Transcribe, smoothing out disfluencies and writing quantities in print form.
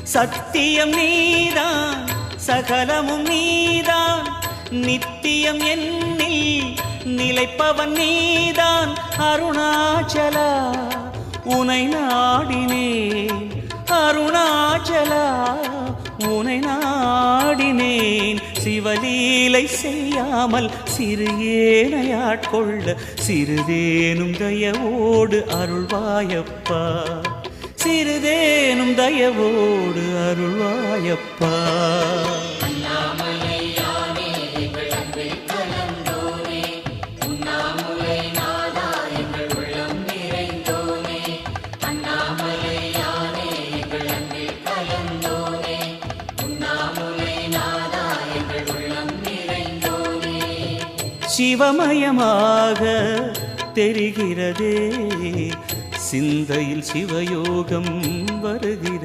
சத்தியம் நீதான் சகலமும் நீதான் நித்தியம் என்னில் நிலைப்பவன் நீதான் அருணாச்சலா உனை நாடினேன் அருணாச்சலா உனை நாடினேன் சிவலீலை செய்யாமல் சிறு ஏனையாட்கொள்ள சிறிதேனும் தயவோடு அருள்வாயப்பா சிறிதேனும் தயவோடு அருள்வாயப்பா சிவமயமாக தெரிகிறதே சிந்தையில் சிவயோகம் வருகிறது